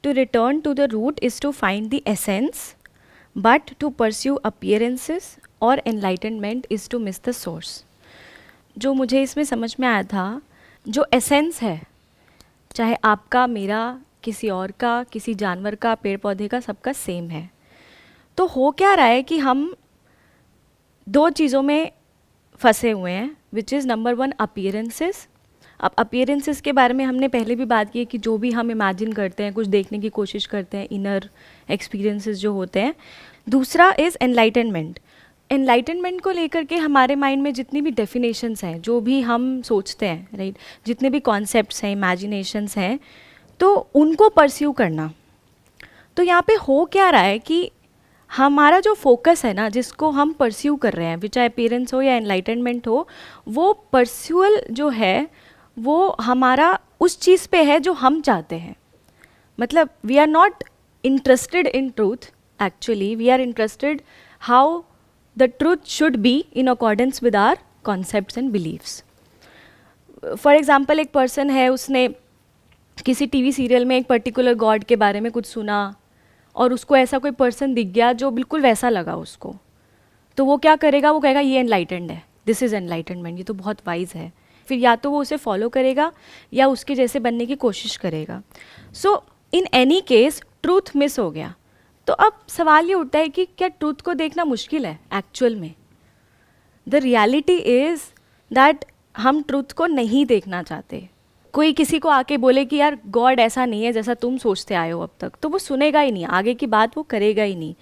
To return to the root is to find the essence, but to pursue appearances or enlightenment is to miss the source. जो मुझे इसमें समझ में आया था, जो एसेंस है, चाहे आपका, मेरा, किसी और का, किसी जानवर का, पेड़ पौधे का, सबका सेम है. तो हो क्या रहा है कि हम दो चीज़ों में फंसे हुए हैं, which is number one appearances. अब अपीयरेंसेस के बारे में हमने पहले भी बात की है कि जो भी हम इमेजिन करते हैं, कुछ देखने की कोशिश करते हैं, इनर एक्सपीरियंसेस जो होते हैं. दूसरा इज़ एनलाइटनमेंट. एनलाइटनमेंट को लेकर के हमारे माइंड में जितनी भी डेफिनेशंस हैं, जो भी हम सोचते हैं, राइट, जितने भी कॉन्सेप्ट्स हैं, इमेजिनेशंस हैं, तो उनको परस्यू करना. तो यहाँ पे हो क्या रहा है कि हमारा जो फोकस है ना, जिसको हम परस्यू कर रहे हैं, विच अपीयरेंस हो या एनलाइटनमेंट हो, वो परस्यूअल जो है वो हमारा उस चीज़ पे है जो हम चाहते हैं. मतलब we are not interested in truth, actually we are interested how the truth should be in accordance with our concepts and beliefs. For example, एक पर्सन है, उसने किसी टीवी सीरियल में एक पर्टिकुलर गॉड के बारे में कुछ सुना और उसको ऐसा कोई पर्सन दिख गया जो बिल्कुल वैसा लगा उसको. तो वो क्या करेगा, वो कहेगा ये एनलाइटेंड है, दिस इज़ एनलाइटनमेंट, ये तो बहुत वाइज है. फिर या तो वो उसे फॉलो करेगा या उसके जैसे बनने की कोशिश करेगा. So in any case truth miss हो गया. तो अब सवाल ये उठता है कि क्या ट्रूथ को देखना मुश्किल है एक्चुअल में? द रियलिटी इज़ दैट हम ट्रूथ को नहीं देखना चाहते. कोई किसी को आके बोले कि यार गॉड ऐसा नहीं है जैसा तुम सोचते आए हो अब तक, तो वो सुनेगा ही नहीं, आगे की बात वो करेगा ही नहीं.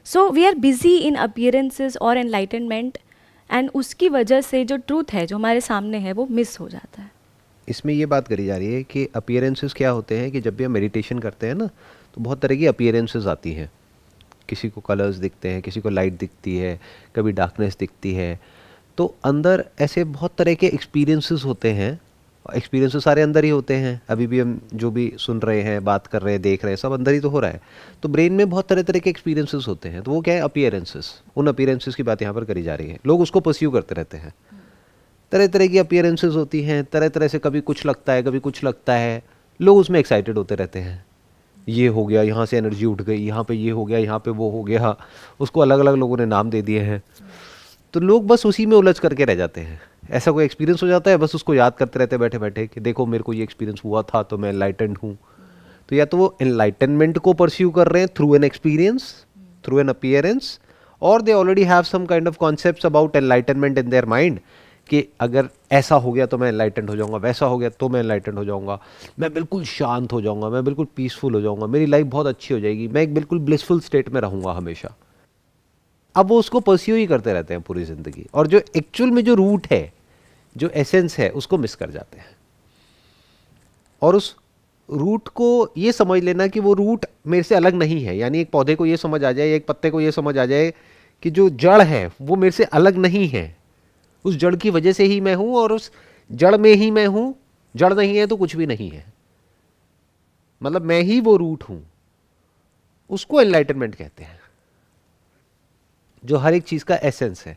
So we are busy in appearances और एनलाइटनमेंट, एंड उसकी वजह से जो ट्रूथ है जो हमारे सामने है वो मिस हो जाता है. इसमें ये बात करी जा रही है कि अपीयरेंसेस क्या होते हैं, कि जब भी हम मेडिटेशन करते हैं ना, तो बहुत तरह की अपीयरेंसेस आती हैं. किसी को कलर्स दिखते हैं, किसी को लाइट दिखती है, कभी डार्कनेस दिखती है. तो अंदर ऐसे बहुत तरह के एक्सपीरियंसेस होते हैं. एक्सपीरियंसेस सारे अंदर ही होते हैं. अभी भी हम जो भी सुन रहे हैं, बात कर रहे हैं, देख रहे हैं, सब अंदर ही तो हो रहा है. तो ब्रेन में बहुत तरह तरह के एक्सपीरियंसेस होते हैं. तो वो क्या है, अपीयरेंसेस. उन अपीयरेंसेस की बात यहाँ पर करी जा रही है. लोग उसको परस्यू करते रहते हैं. तरह तरह की अपीयरेंसेस होती हैं, तरह तरह से, कभी कुछ लगता है, कभी कुछ लगता है. लोग उसमें एक्साइटेड होते रहते हैं. ये हो गया, यहाँ से एनर्जी उठ गई, यहाँ पे ये हो गया, यहाँ पे वो हो गया. उसको अलग अलग लोगों ने नाम दे दिए हैं. तो लोग बस उसी में उलझ करके रह जाते हैं. ऐसा कोई एक्सपीरियंस हो जाता है, बस उसको याद करते रहते हैं बैठे बैठे कि देखो मेरे को ये एक्सपीरियंस हुआ था तो मैं एनलाइटेंड हूँ. तो या तो वो एनलाइटनमेंट को परस्यू कर रहे हैं through an experience, through an appearance, और they already have some kind of concepts about enlightenment in their mind, कि अगर ऐसा हो गया तो मैं एनलाइटेंड हो जाऊंगा, वैसा हो गया तो मैं एनलाइटेंड हो जाऊंगा, मैं बिल्कुल शांत हो जाऊंगा, मैं बिल्कुल पीसफुल हो जाऊंगा, मेरी लाइफ बहुत अच्छी हो जाएगी, मैं एक बिल्कुल ब्लिसफुल स्टेट में रहूंगा हमेशा. अब वो उसको परस्यू ही करते रहते हैं पूरी ज़िंदगी, और जो एक्चुअल में जो रूट है, जो एसेंस है, उसको मिस कर जाते हैं. और उस रूट को ये समझ लेना कि वो रूट मेरे से अलग नहीं है. यानी एक पौधे को ये समझ आ जाए, एक पत्ते को ये समझ आ जाए कि जो जड़ है वो मेरे से अलग नहीं है. उस जड़ की वजह से ही मैं हूं और उस जड़ में ही मैं हूं. जड़ नहीं है तो कुछ भी नहीं है, मतलब मैं ही वो रूट हूं. उसको एनलाइटनमेंट कहते हैं, जो हर एक चीज का एसेंस है.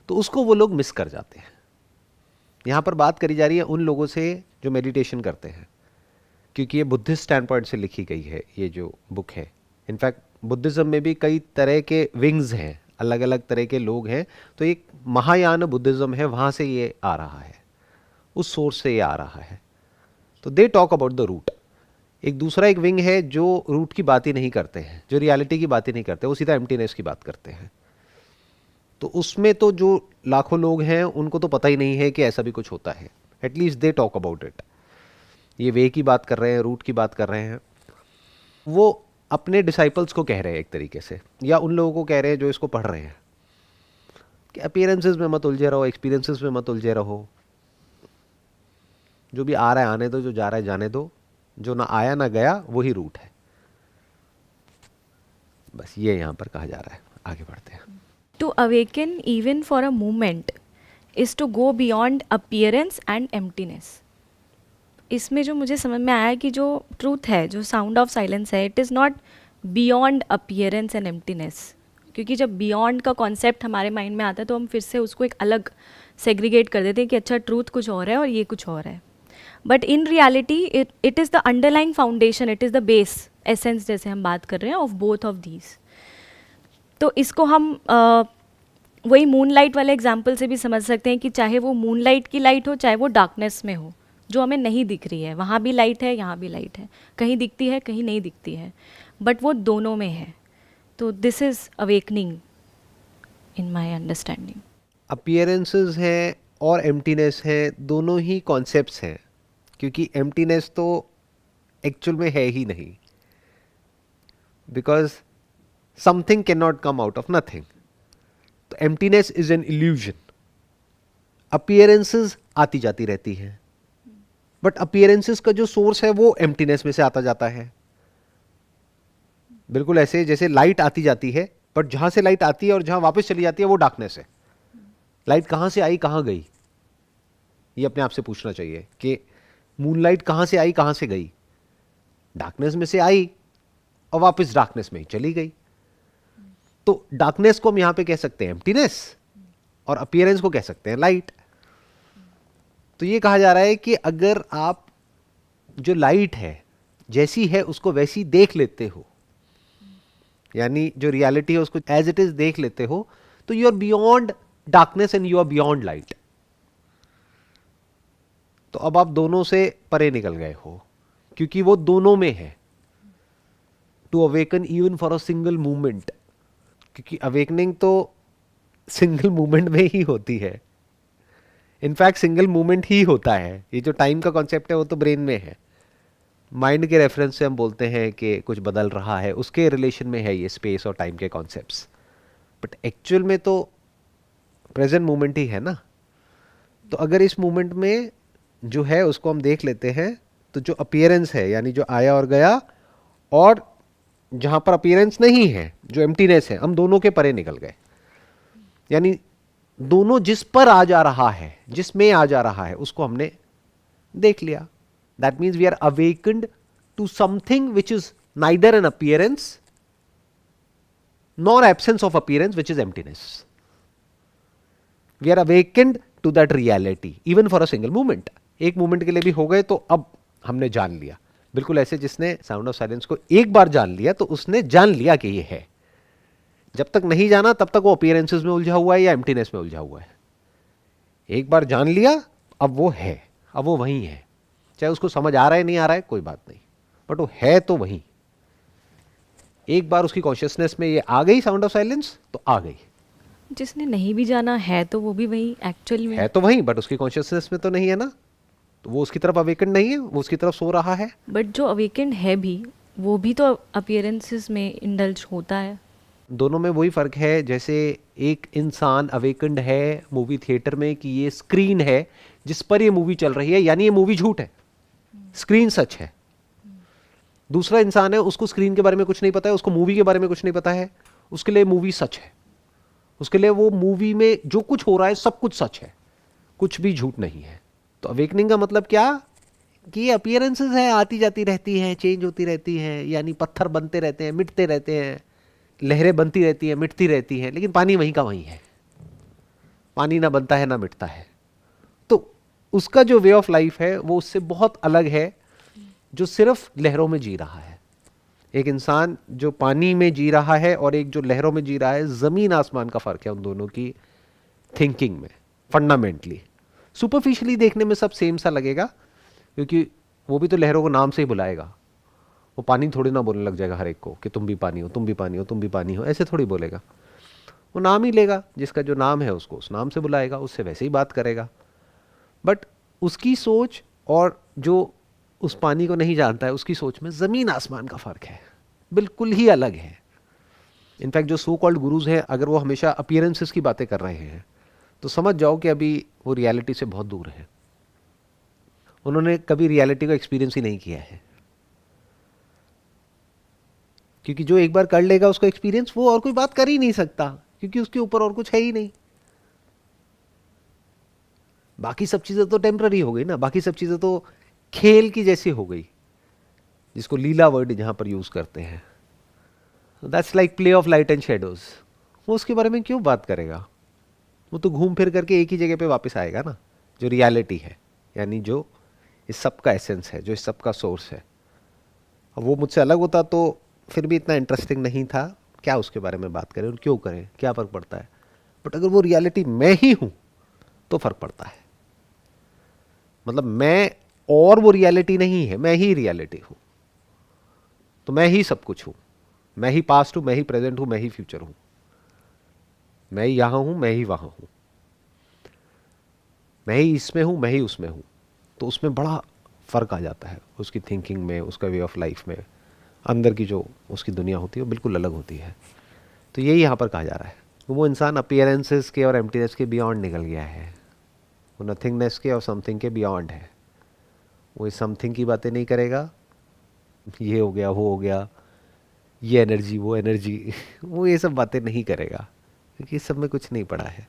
तो उसको वो लोग मिस कर जाते हैं. यहां पर बात करी जा रही है उन लोगों से जो मेडिटेशन करते हैं, क्योंकि ये बुद्धिस्ट स्टैंड पॉइंट से लिखी गई है ये जो बुक है. इनफैक्ट बुद्धिज्म में भी कई तरह के विंग्स हैं, अलग अलग तरह के लोग हैं. तो एक महायान बुद्धिज्म है, वहां से ये आ रहा है, उस सोर्स से ये आ रहा है. तो they talk about the root. एक दूसरा एक विंग है जो रूट की बात ही नहीं करते हैं, जो रियलिटी की बात ही नहीं करते, वो सीधा एम्प्टीनेस की बात करते हैं. तो उसमें तो जो लाखों लोग हैं उनको तो पता ही नहीं है कि ऐसा भी कुछ होता है. At least they talk about it. ये वे की बात कर रहे हैं, रूट की बात कर रहे हैं. वो अपने डिसाइपल्स को कह रहे हैं एक तरीके से, या उन लोगों को कह रहे हैं जो इसको पढ़ रहे हैं, कि अपीयरेंसेस में मत उलझे रहो, एक्सपीरियंसेस में मत उलझे रहो. जो भी आ रहा है आने दो, जो जा रहा है जाने दो, जो ना आया ना गया वही रूट है. बस ये यहाँ पर कहा जा रहा है. आगे बढ़ते हैं. To awaken even for a moment is to go beyond appearance and emptiness. इसमें जो मुझे समझ में आया कि जो ट्रूथ है, जो साउंड ऑफ साइलेंस है, it is not beyond appearance and emptiness. क्योंकि जब बियॉन्ड का कॉन्सेप्ट हमारे माइंड में आता है तो हम फिर से उसको एक अलग सेग्रीगेट कर देते हैं कि अच्छा ट्रूथ कुछ और है और ये कुछ और है. But in reality it is the underlying foundation, it is the base essence जैसे हम बात कर रहे हैं ऑफ बोथ ऑफ दीज। तो इसको हम वही मूनलाइट वाले एग्जाम्पल से भी समझ सकते हैं कि चाहे वो मूनलाइट की लाइट हो, चाहे वो डार्कनेस में हो, जो हमें नहीं दिख रही है, वहाँ भी लाइट है, यहाँ भी लाइट है, कहीं दिखती है, कहीं नहीं दिखती है, बट वो दोनों में है। तो this is awakening in my understanding. Appearances हैं और एम्प्टीनेस है, दोनों ही कॉन्सेप्ट्स हैं, क्योंकि एम्प्टीनेस तो एक्चुअल में है ही नहीं, because something can not come out of nothing. तो emptiness is an illusion. Appearances आती जाती रहती हैं, बट अपीयरेंसेस का जो सोर्स है वो एम्प्टीनेस में से आता जाता है। बिल्कुल ऐसे जैसे लाइट आती जाती है, बट जहां से लाइट आती है और जहां वापस चली जाती है वो डार्कनेस है। लाइट कहां से आई, कहां गई, ये अपने आप से पूछना चाहिए कि मूनलाइट कहां से आई, कहां से गई। डार्कनेस में से आई और वापस डार्कनेस में ही चली गई। तो डार्कनेस को हम यहां पे कह सकते हैं एम्प्टीनेस, और अपीयरेंस को कह सकते हैं लाइट। तो ये कहा जा रहा है कि अगर आप जो लाइट है जैसी है उसको वैसी देख लेते हो, यानी जो रियलिटी है उसको एज इट इज देख लेते हो, तो you are beyond darkness and you are beyond light. तो अब आप दोनों से परे निकल गए हो, क्योंकि वो दोनों में है। To awaken even for a single movement, क्योंकि अवेकनिंग तो सिंगल मूवमेंट में ही होती है। इनफैक्ट सिंगल मूवमेंट ही होता है। ये जो टाइम का कॉन्सेप्ट है वो तो ब्रेन में है, माइंड के रेफरेंस से हम बोलते हैं कि कुछ बदल रहा है, उसके रिलेशन में है ये स्पेस और टाइम के कॉन्सेप्ट्स। बट एक्चुअल में तो प्रेजेंट मोमेंट ही है ना। तो अगर इस मोमेंट में जो है उसको हम देख लेते हैं, तो जो अपीयरेंस है यानी जो आया और गया, और जहां पर अपीयरेंस नहीं है, जो एम्प्टीनेस है, हम दोनों के परे निकल गए। यानी दोनों जिस पर आ जा रहा है, जिसमें आ जा रहा है, उसको हमने देख लिया। That means we are awakened to something which is neither an appearance nor absence of appearance, which is emptiness. We are awakened to that reality even for a single movement. एक मूवमेंट के लिए भी हो गए तो अब हमने जान लिया। बिल्कुल ऐसे जिसने साउंड ऑफ साइलेंस को एक बार जान लिया तो उसने जान लिया कि ये है। जब तक नहीं जाना तब तक वो अपीयरेंसेस में उलझा हुआ है या एम्प्टीनेस में उलझा हुआ है। एक बार जान लिया, अब वो है, अब वो वही है। चाहे उसको समझ आ रहा है नहीं आ रहा है कोई बात नहीं, बट वो है तो वही। एक बार उसकी कॉन्शियसनेस में ये आ गई साउंड ऑफ साइलेंस, तो आ गई। जिसने नहीं भी जाना है तो वो भी वही एक्चुअल में है तो वही, बट उसकी कॉन्शियसनेस में तो नहीं है ना, तो वो उसकी तरफ अवेकन नहीं है, वो उसकी तरफ सो रहा है। बट जो अवेकेंड है भी, वो भी तो अपीयरेंसेस में इंडल्ज होता है। दोनों में वही फर्क है, जैसे एक इंसान अवेकन्ड है मूवी थिएटर में कि ये स्क्रीन है जिस पर ये मूवी चल रही है, यानी ये मूवी झूठ है, स्क्रीन सच है। दूसरा इंसान है, उसको स्क्रीन के बारे में कुछ नहीं पता है, उसको मूवी के बारे में कुछ नहीं पता है, उसके लिए मूवी सच है। उसके लिए वो मूवी में जो कुछ हो रहा है सब कुछ सच है, कुछ भी झूठ नहीं है। तो अवेकनिंग का मतलब क्या कि ये अपीयरेंसेस है, आती जाती रहती हैं, चेंज होती रहती हैं, यानी पत्थर बनते रहते हैं, मिटते रहते हैं, लहरें बनती रहती हैं, मिटती रहती हैं, लेकिन पानी वहीं का वहीं है। पानी ना बनता है ना मिटता है। तो उसका जो वे ऑफ लाइफ है वो उससे बहुत अलग है, जो सिर्फ लहरों में जी रहा है। एक इंसान जो पानी में जी रहा है और एक जो लहरों में जी रहा है, जमीन आसमान का फर्क है उन दोनों की थिंकिंग में। फंडामेंटली सुपरफिशियली देखने में सब सेम सा लगेगा, क्योंकि वो भी तो लहरों को नाम से ही बुलाएगा। वो पानी थोड़ी ना बोलने लग जाएगा हर एक को कि तुम भी पानी हो, तुम भी पानी हो, तुम भी पानी हो, ऐसे थोड़ी बोलेगा। वो नाम ही लेगा, जिसका जो नाम है उसको उस नाम से बुलाएगा, उससे वैसे ही बात करेगा। बट उसकी सोच और जो उस पानी को नहीं जानता है उसकी सोच में ज़मीन आसमान का फ़र्क है, बिल्कुल ही अलग है। इनफैक्ट जो सो कॉल्ड गुरुज हैं, अगर वो हमेशा अपीयरेंसेस की बातें कर रहे हैं तो समझ जाओ कि अभी वो रियलिटी से बहुत दूर है। उन्होंने कभी रियलिटी को एक्सपीरियंस ही नहीं किया है, क्योंकि जो एक बार कर लेगा उसको एक्सपीरियंस, वो और कोई बात कर ही नहीं सकता, क्योंकि उसके ऊपर और कुछ है ही नहीं। बाकी सब चीज़ें तो टेम्पररी हो गई ना, बाकी सब चीज़ें तो खेल की जैसी हो गई, जिसको लीला वर्ड जहां पर यूज करते हैं। That's like play of light and shadows. वो उसके बारे में क्यों बात करेगा, वो तो घूम फिर करके एक ही जगह पे वापस आएगा ना, जो रियलिटी है, यानी जो इस सब का एसेंस है, जो इस सब का सोर्स है। अब वो मुझसे अलग होता तो फिर भी इतना इंटरेस्टिंग नहीं था, क्या उसके बारे में बात करें और क्यों करें, क्या फ़र्क पड़ता है। बट अगर वो रियलिटी मैं ही हूँ तो फ़र्क पड़ता है। मतलब मैं और वो रियलिटी नहीं है, मैं ही रियलिटी हूँ। तो मैं ही सब कुछ हूँ, मैं ही पास्ट हूँ, मैं ही प्रेजेंट हूँ, मैं ही फ्यूचर हूँ, मैं ही यहाँ हूँ, मैं ही वहाँ हूँ, मैं ही इसमें हूँ, मैं ही उसमें हूँ। तो उसमें बड़ा फ़र्क आ जाता है, उसकी थिंकिंग में, उसका वे ऑफ लाइफ में, अंदर की जो उसकी दुनिया होती है वो बिल्कुल अलग होती है। तो यही यहाँ पर कहा जा रहा है, वो इंसान अपीयरेंसेस के और एम्प्टीनेस के बियॉन्ड निकल गया है, वो नथिंगनेस के और समथिंग के बियॉन्ड है। वो इस समथिंग की बातें नहीं करेगा, ये हो गया, वो हो गया, ये एनर्जी, वो एनर्जी वो ये सब बातें नहीं करेगा, क्योंकि इस सब में कुछ नहीं पड़ा है।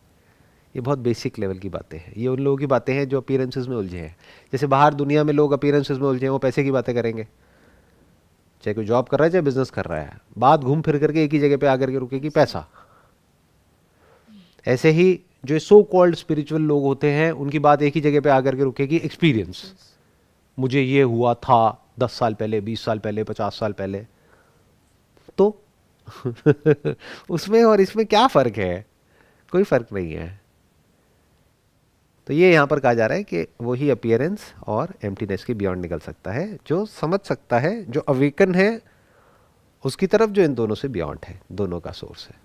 ये बहुत बेसिक लेवल की बातें हैं, ये उन लोगों की बातें हैं जो अपीयरेंसेस में उलझे हैं। जैसे बाहर दुनिया में लोग अपीयरेंसेस में उलझे हैं, वो पैसे की बातें करेंगे, चाहे कोई जॉब कर रहा है चाहे बिजनेस कर रहा है, बात घूम फिर करके एक ही जगह पे आकर के रुकेगी, पैसा। ऐसे ही जो सो कॉल्ड स्पिरिचुअल लोग होते हैं उनकी बात एक ही जगह पे आकर के रुकेगी, एक्सपीरियंस। मुझे ये हुआ था 10 साल पहले, 20 साल पहले, 50 साल पहले। तो उसमें और इसमें क्या फ़र्क है? कोई फ़र्क नहीं है। तो ये यहाँ पर कहा जा रहा है कि वही अपीयरेंस और एम्प्टीनेस के बियॉन्ड निकल सकता है, जो समझ सकता है, जो अवेकन है उसकी तरफ, जो इन दोनों से बियॉन्ड है, दोनों का सोर्स है।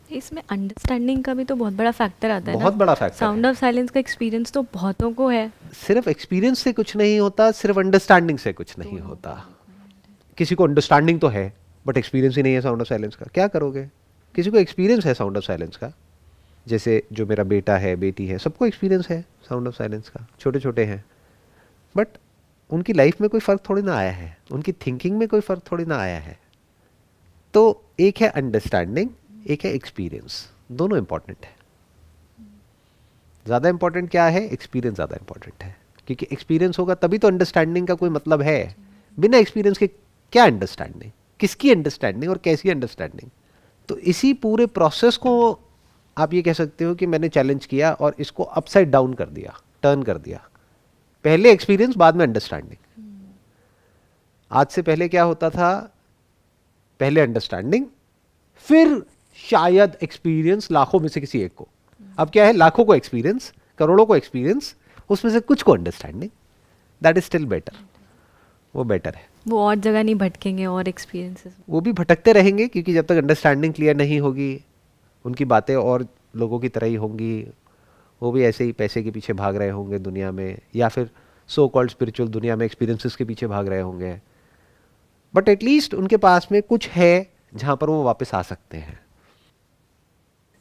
इसमें अंडरस्टैंडिंग का भी तो बहुत बड़ा फैक्टर आता है ना। बहुत बड़ा फैक्टर साउंड है। ऑफ साइलेंस का एक्सपीरियंस तो बहुतों को है। सिर्फ एक्सपीरियंस से कुछ नहीं होता, सिर्फ अंडरस्टैंडिंग से कुछ नहीं होता। किसी को अंडरस्टैंडिंग तो है बट एक्सपीरियंस ही नहीं है साउंड ऑफ साइलेंस का, क्या करोगे? किसी को एक्सपीरियंस है साउंड ऑफ साइलेंस का, जैसे जो मेरा बेटा है, बेटी है, सबको एक्सपीरियंस है साउंड ऑफ साइलेंस का, छोटे छोटे हैं, बट उनकी लाइफ में कोई फ़र्क थोड़ी ना आया है, उनकी थिंकिंग में कोई फ़र्क थोड़ी ना आया है। तो एक है अंडरस्टैंडिंग, एक है एक्सपीरियंस, दोनों इंपॉर्टेंट है। ज़्यादा इंपॉर्टेंट क्या है? एक्सपीरियंस ज़्यादा इंपॉर्टेंट है, क्योंकि एक्सपीरियंस होगा तभी तो अंडरस्टैंडिंग का कोई मतलब है। बिना एक्सपीरियंस के क्या अंडरस्टैंडिंग, किसकी अंडरस्टैंडिंग और कैसी अंडरस्टैंडिंग? तो इसी पूरे प्रोसेस को आप ये कह सकते हो कि मैंने चैलेंज किया और इसको अपसाइड डाउन कर दिया, टर्न कर दिया। पहले एक्सपीरियंस, बाद में अंडरस्टैंडिंग। आज से पहले क्या होता था? पहले अंडरस्टैंडिंग, फिर शायद एक्सपीरियंस, लाखों में से किसी एक को। अब क्या है? लाखों को एक्सपीरियंस, करोड़ों को एक्सपीरियंस, उसमें से कुछ को understanding. That is still better, वो बेटर है। वो और जगह नहीं भटकेंगे और एक्सपीरियंसेस। वो भी भटकते रहेंगे, क्योंकि जब तक अंडरस्टैंडिंग क्लियर नहीं होगी, उनकी बातें और लोगों की तरह ही होंगी, वो भी ऐसे ही पैसे के पीछे भाग रहे होंगे दुनिया में, या फिर सो कॉल्ड स्पिरिचुअल दुनिया में एक्सपीरियंसेस के पीछे भाग रहे होंगे। बट एटलीस्ट उनके पास में कुछ है जहां पर वो वापस आ सकते हैं।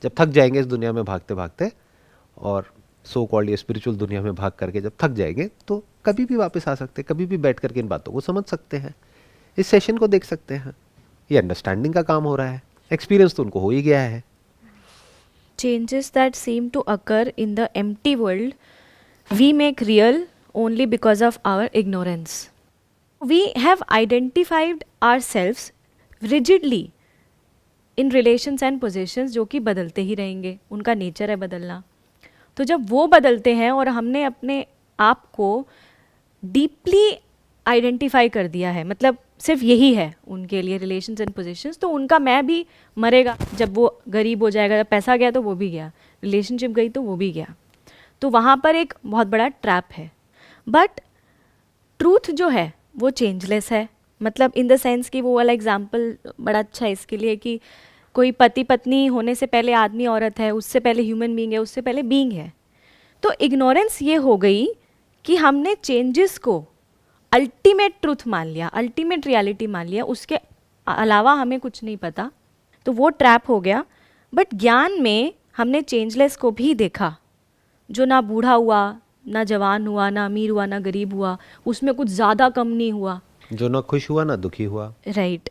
जब थक जाएंगे इस दुनिया में भागते भागते, और सो कॉल्ड ये स्पिरिचुअल दुनिया में भाग करके जब थक जाएंगे, तो कभी भी वापस आ सकते हैं, कभी भी बैठ करके इन बातों को समझ सकते हैं, इस सेशन को देख सकते हैं। ये अंडरस्टैंडिंग का काम हो रहा है, एक्सपीरियंस तो उनको हो ही गया है। Changes that seem to occur in the empty world, we make real only because of our ignorance. We have identified ourselves rigidly in relations and possessions जो कि बदलते ही रहेंगे, उनका नेचर है बदलना। तो जब वो बदलते हैं और हमने अपने आप को डीपली आइडेंटिफाई कर दिया है, मतलब सिर्फ यही है उनके लिए रिलेशंस एंड पोजीशंस, तो उनका मैं भी मरेगा। जब वो गरीब हो जाएगा, जब पैसा गया तो वो भी गया, रिलेशनशिप गई तो वो भी गया। तो वहाँ पर एक बहुत बड़ा ट्रैप है। बट ट्रूथ जो है वो चेंजलेस है, मतलब इन द सेंस कि वो वाला एग्जाम्पल बड़ा अच्छा है इसके लिए कि कोई पति पत्नी होने से पहले आदमी औरत है, उससे पहले ह्यूमन बीइंग है, उससे पहले बीइंग है। तो इग्नोरेंस ये हो गई कि हमने चेंजेस को अल्टीमेट ट्रूथ मान लिया, अल्टीमेट रियलिटी मान लिया, उसके अलावा हमें कुछ नहीं पता, तो वो ट्रैप हो गया। बट ज्ञान में हमने चेंजलेस को भी देखा, जो ना बूढ़ा हुआ, ना जवान हुआ, ना अमीर हुआ, ना गरीब हुआ, उसमें कुछ ज़्यादा कम नहीं हुआ, जो ना खुश हुआ ना दुखी हुआ। राइट।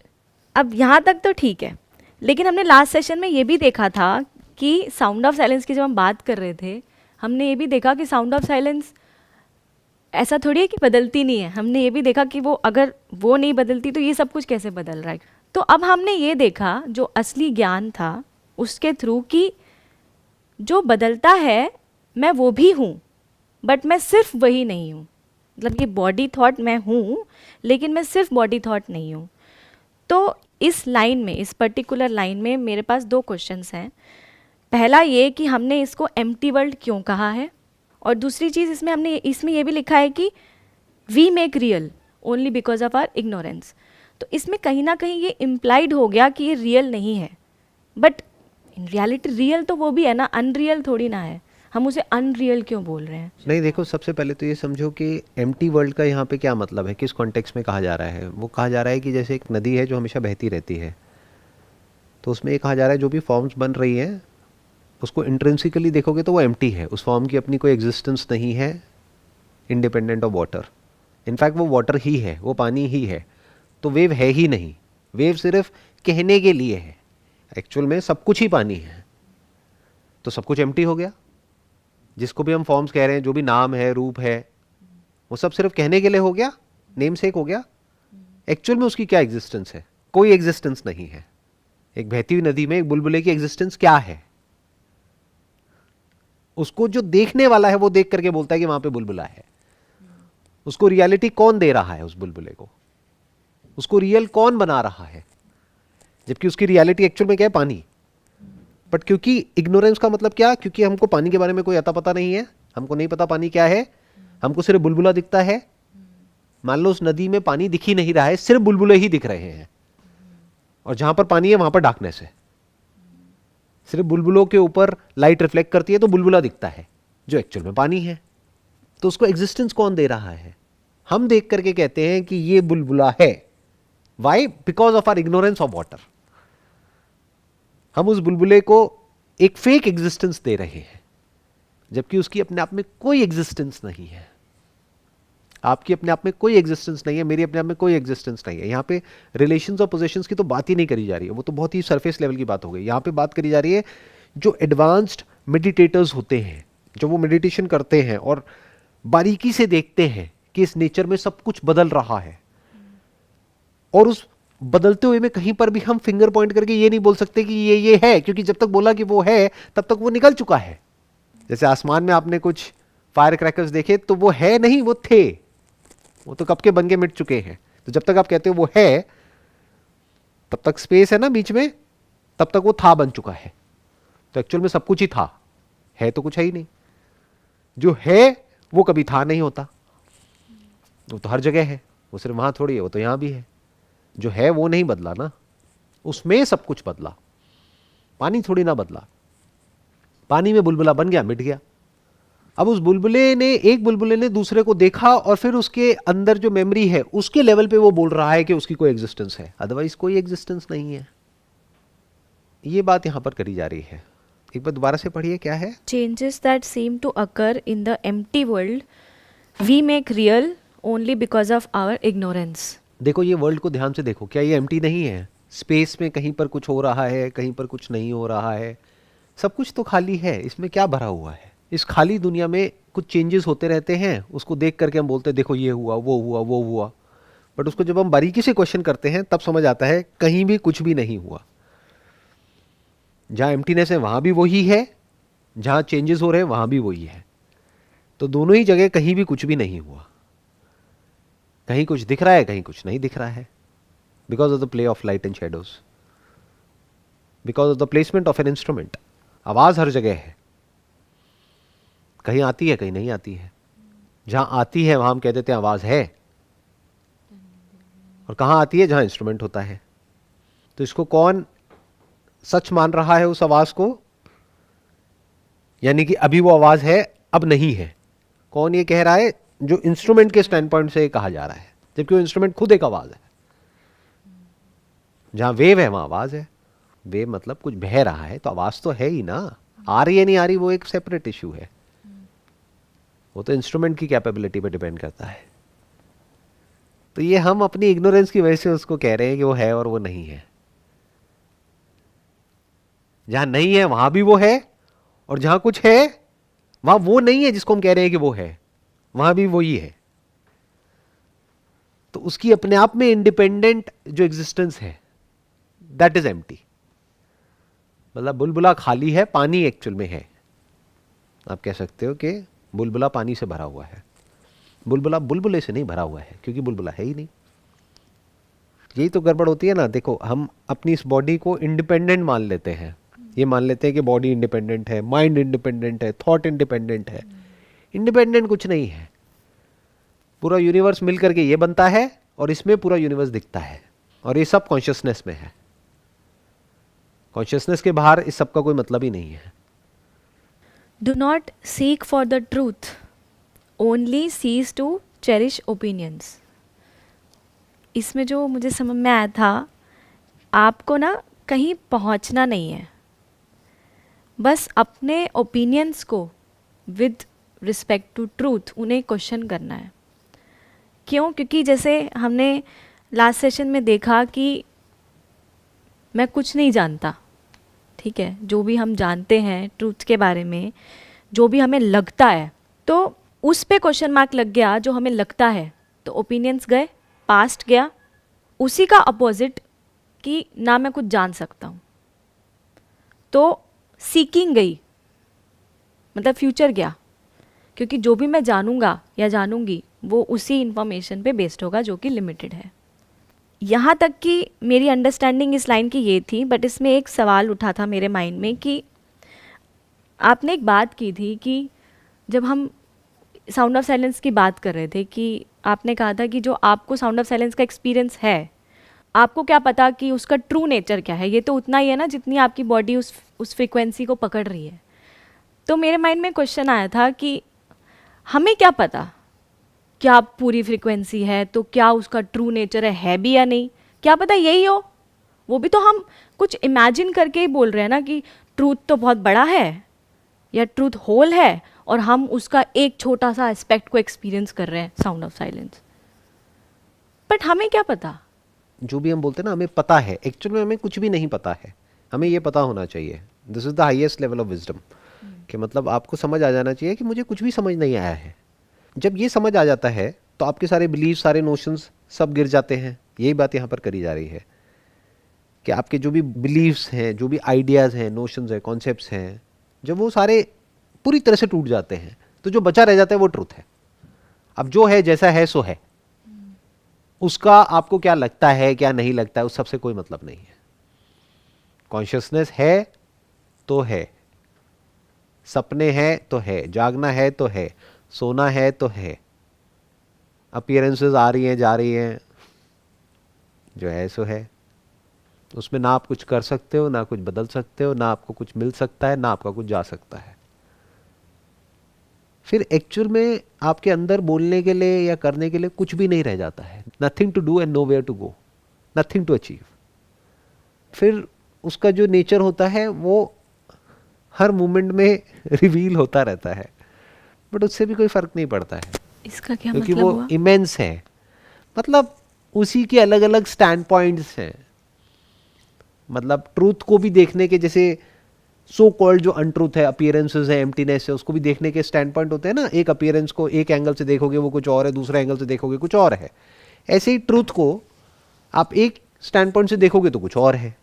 अब यहाँ तक तो ठीक है, लेकिन हमने लास्ट सेशन में ये भी देखा था कि साउंड ऑफ साइलेंस की जब हम बात कर रहे थे, हमने ये भी देखा कि साउंड ऑफ साइलेंस ऐसा थोड़ी है कि बदलती नहीं है। हमने ये भी देखा कि वो अगर वो नहीं बदलती तो ये सब कुछ कैसे बदल रहा है। तो अब हमने ये देखा जो असली ज्ञान था उसके थ्रू कि जो बदलता है मैं वो भी हूँ, बट मैं सिर्फ वही नहीं हूँ, मतलब ये बॉडी थॉट मैं हूँ, लेकिन मैं सिर्फ बॉडी थॉट नहीं हूँ। तो इस लाइन में, इस पर्टिकुलर लाइन में मेरे पास दो क्वेश्चंस हैं। पहला ये कि हमने इसको एम्प्टी वर्ल्ड क्यों कहा है, और दूसरी चीज़ इसमें ये भी लिखा है कि we make real only because of our ignorance. तो इसमें कहीं ना कहीं ये इम्प्लाइड हो गया कि ये रियल नहीं है, बट इन रियलिटी रियल तो वो भी है ना, अनरियल थोड़ी ना है। हम उसे अनरियल क्यों बोल रहे हैं? नहीं, देखो, सबसे पहले तो ये समझो कि एम्प्टी वर्ल्ड का यहाँ पे क्या मतलब है, किस कॉन्टेक्स्ट में कहा जा रहा है। वो कहा जा रहा है कि जैसे एक नदी है जो हमेशा बहती रहती है, तो उसमें ये कहा जा रहा है जो भी फॉर्म्स बन रही हैं उसको इंट्रिंसिकली देखोगे तो वो एम्प्टी है, उस फॉर्म की अपनी कोई एग्जिस्टेंस नहीं है इंडिपेंडेंट ऑफ वाटर। इनफैक्ट वो वाटर ही है, वो पानी ही है, तो वेव है ही नहीं। वेव सिर्फ कहने के लिए है, एक्चुअल में सब कुछ ही पानी है। तो सब कुछ एम्प्टी हो गया। जिसको भी हम फॉर्म्स कह रहे हैं, जो भी नाम है, रूप है, वो सब सिर्फ कहने के लिए हो गया, नेम सेक हो गया। एक्चुअल में उसकी क्या एग्जिस्टेंस है? कोई एग्जिस्टेंस नहीं है। एक बहती हुई नदी में एक बुलबुले की एग्जिस्टेंस क्या है? उसको जो देखने वाला है वो देख करके बोलता है कि वहां पे बुलबुला है। उसको रियलिटी कौन दे रहा है उस बुलबुले को? उसको रियल कौन बना रहा है? जबकि उसकी रियलिटी एक्चुअल में क्या है? पानी। बट क्योंकि इग्नोरेंस का मतलब क्या? क्योंकि हमको पानी के बारे में कोई अता पता नहीं है, हमको नहीं पता पानी क्या है, हमको सिर्फ बुलबुला दिखता है। मान लो उस नदी में पानी दिख ही नहीं रहा है, सिर्फ बुलबुले ही दिख रहे हैं, और जहां पर पानी है वहां पर डार्कनेस है। सिर्फ बुलबुलों के ऊपर लाइट रिफ्लेक्ट करती है तो बुलबुला दिखता है, जो एक्चुअल में पानी है। तो उसको एग्जिस्टेंस कौन दे रहा है? हम देख करके कहते हैं कि ये बुलबुला है। Why? Because of our ignorance of water. हम उस बुलबुले को एक फेक एग्जिस्टेंस दे रहे हैं, जबकि उसकी अपने आप में कोई एग्जिस्टेंस नहीं है। आपकी अपने आप में कोई एग्जिस्टेंस नहीं है, मेरी अपने आप में कोई एग्जिस्टेंस नहीं है। यहाँ पे रिलेशंस और पोजीशंस की तो बात ही नहीं करी जा रही है, वो तो बहुत ही सरफेस लेवल की बात हो गई। यहाँ पे बात करी जा रही है जो एडवांस्ड मेडिटेटर्स होते हैं, जो वो मेडिटेशन करते हैं और बारीकी से देखते हैं कि इस नेचर में सब कुछ बदल रहा है, और उस बदलते हुए में कहीं पर भी हम फिंगर पॉइंट करके ये नहीं बोल सकते कि ये है, क्योंकि जब तक बोला कि वो है तब तक वो निकल चुका है। जैसे आसमान में आपने कुछ फायर क्रैकर्स देखे तो वो है नहीं, वो थे, वो तो कब के बन के मिट चुके हैं। तो जब तक आप कहते हो वो है, तब तक स्पेस है ना बीच में, तब तक वो था बन चुका है। तो एक्चुअल में सब कुछ ही था, है तो कुछ है ही नहीं। जो है वो कभी था नहीं होता, वो तो हर जगह है, वो सिर्फ वहां थोड़ी है, वो तो यहां भी है। जो है वो नहीं बदला ना, उसमें सब कुछ बदला। पानी थोड़ी ना बदला, पानी में बुलबुला बन गया, मिट गया। अब उस बुलबुले ने, एक बुलबुले ने दूसरे को देखा और फिर उसके अंदर जो मेमोरी है उसके लेवल पे वो बोल रहा है कि उसकी कोई एग्जिस्टेंस है, अदरवाइज कोई एग्जिस्टेंस नहीं है। ये बात यहां पर करी जा रही है। एक बार दोबारा से पढ़िए, क्या है? Changes that seem to occur in the empty world we make real only because of our ignorance. देखो ये वर्ल्ड को ध्यान से देखो, क्या ये एम्प्टी नहीं है? स्पेस में कहीं पर कुछ हो रहा है, कहीं पर कुछ नहीं हो रहा है, सब कुछ तो खाली है। इसमें क्या भरा हुआ है? इस खाली दुनिया में कुछ चेंजेस होते रहते हैं, उसको देख करके हम बोलते हैं देखो ये हुआ, वो हुआ, वो हुआ। बट उसको जब हम बारीकी से क्वेश्चन करते हैं तब समझ आता है कहीं भी कुछ भी नहीं हुआ। जहां एम्प्टीनेस है वहां भी वही है, जहां चेंजेस हो रहे हैं वहां भी वही है। तो दोनों ही जगह कहीं भी कुछ भी नहीं हुआ। कहीं कुछ दिख रहा है, कहीं कुछ नहीं दिख रहा है, because of the play of light and shadows, because of the placement of an instrument. आवाज हर जगह है, कहीं आती है, कहीं नहीं आती है। जहां आती है वहां हम कह देते हैं आवाज है, और कहां आती है? जहां इंस्ट्रूमेंट होता है। तो इसको कौन सच मान रहा है, उस आवाज को? यानी कि अभी वो आवाज है, अब नहीं है। कौन ये कह रहा है? जो इंस्ट्रूमेंट के स्टैंड पॉइंट से कहा जा रहा है, जबकि वो इंस्ट्रूमेंट खुद एक आवाज है। जहां वेव है वहां आवाज है। वेव मतलब कुछ बह रहा है तो आवाज तो है ही ना। आ रही है नहीं आ रही वो एक सेपरेट इश्यू है, वो तो इंस्ट्रूमेंट की कैपेबिलिटी पे डिपेंड करता है। तो ये हम अपनी इग्नोरेंस की वजह से उसको कह रहे हैं कि वो है और वो नहीं है। जहां नहीं है वहां भी वो है, और जहां कुछ है वहां वो नहीं है जिसको हम कह रहे हैं कि वो है, वहां भी वही है। तो उसकी अपने आप में इंडिपेंडेंट जो एग्जिस्टेंस है, दैट इज एम्प्टी। मतलब बुलबुला खाली है, पानी एक्चुअल में है। आप कह सकते हो कि बुलबुला पानी से भरा हुआ है। बुलबुला बुलबुले से नहीं भरा हुआ है, क्योंकि बुलबुला है ही नहीं। यही तो गड़बड़ होती है ना। देखो, हम अपनी इस बॉडी को इंडिपेंडेंट मान लेते हैं, ये मान लेते हैं कि बॉडी इंडिपेंडेंट है, माइंड इंडिपेंडेंट है, थॉट इंडिपेंडेंट है। इंडिपेंडेंट कुछ नहीं है। पूरा यूनिवर्स मिल करके ये बनता है और इसमें पूरा यूनिवर्स दिखता है, और ये सब कॉन्शियसनेस में है। कॉन्शियसनेस के बाहर इस सब का कोई मतलब ही नहीं है। Do not seek for the truth, only सीज टू चेरिश ओपिनियंस। इसमें जो मुझे समझ में आया था, आपको ना कहीं पहुंचना नहीं है, बस अपने ओपिनियंस को विद रिस्पेक्ट टू ट्रूथ उन्हें क्वेश्चन करना है। क्यों? क्योंकि जैसे हमने लास्ट सेशन में देखा कि मैं कुछ नहीं जानता, ठीक है, जो भी हम जानते हैं ट्रूथ के बारे में, जो भी हमें लगता है, तो उस पे क्वेश्चन मार्क लग गया, जो हमें लगता है, तो ओपिनियंस गए, पास्ट गया। उसी का अपोजिट कि ना मैं कुछ जान सकता हूँ, तो सीकिंग गई, मतलब फ्यूचर गया, क्योंकि जो भी मैं जानूंगा या जानूंगी वो उसी इंफॉर्मेशन पे बेस्ड होगा जो कि लिमिटेड है। यहाँ तक कि मेरी अंडरस्टैंडिंग इस लाइन की ये थी, बट इसमें एक सवाल उठा था मेरे माइंड में कि आपने एक बात की थी कि जब हम साउंड ऑफ साइलेंस की बात कर रहे थे, कि आपने कहा था कि जो आपको साउंड ऑफ साइलेंस का एक्सपीरियंस है, आपको क्या पता कि उसका ट्रू नेचर क्या है, ये तो उतना ही है ना जितनी आपकी बॉडी उस फ्रिक्वेंसी को पकड़ रही है। तो मेरे माइंड में क्वेश्चन आया था कि हमें क्या पता क्या पूरी फ्रिक्वेंसी है, तो क्या उसका ट्रू नेचर है भी या नहीं, क्या पता यही हो। वो भी तो हम कुछ इमेजिन करके ही बोल रहे हैं ना कि ट्रूथ तो बहुत बड़ा है या ट्रूथ होल है, और हम उसका एक छोटा सा एस्पेक्ट को एक्सपीरियंस कर रहे हैं साउंड ऑफ साइलेंस। बट हमें क्या पता? जो भी हम बोलते हैं ना, हमें पता है, एक्चुअल में हमें कुछ भी नहीं पता है। हमें ये पता होना चाहिए, this is the highest level of wisdom, कि मतलब आपको समझ आ जाना चाहिए कि मुझे कुछ भी समझ नहीं आया है। जब ये समझ आ जाता है तो आपके सारे बिलीव, सारे नोशंस सब गिर जाते हैं। यही बात यहाँ पर करी जा रही है कि आपके जो भी बिलीव्स हैं, जो भी आइडियाज़ हैं, नोशंस हैं, कॉन्सेप्ट्स हैं, जब वो सारे पूरी तरह से टूट जाते हैं तो जो बचा रह जाता है वो ट्रूथ है। अब जो है, जैसा है सो है, उसका आपको क्या लगता है, क्या नहीं लगता है, उस सबसे कोई मतलब नहीं है। कॉन्शियसनेस है तो है, सपने हैं तो है, जागना है तो है, सोना है तो है, अपीयरेंसेस आ रही हैं जा रही हैं, जो है सो है। उसमें ना आप कुछ कर सकते हो, ना कुछ बदल सकते हो, ना आपको कुछ मिल सकता है, ना आपका कुछ जा सकता है। फिर एक्चुअल में आपके अंदर बोलने के लिए या करने के लिए कुछ भी नहीं रह जाता है। Nothing to do and nowhere to go, nothing to achieve. फिर उसका जो नेचर होता है वो हर मोमेंट में रिवील होता रहता है, बट उससे भी कोई फर्क नहीं पड़ता है। इसका क्या क्योंकि मतलब वो हुआ? इमेंस है, मतलब उसी के अलग अलग स्टैंड पॉइंट्स हैं। मतलब ट्रूथ को भी देखने के, जैसे सो कॉल्ड जो अनट्रूथ है, अपीयरेंसेस है, एम्प्टीनेस है, उसको भी देखने के स्टैंड पॉइंट होते हैं ना। एक अपीयरेंस को एक एंगल से देखोगे वो कुछ और है, दूसरे एंगल से देखोगे कुछ और है। ऐसे ही ट्रूथ को आप एक स्टैंड पॉइंट से देखोगे तो कुछ और है,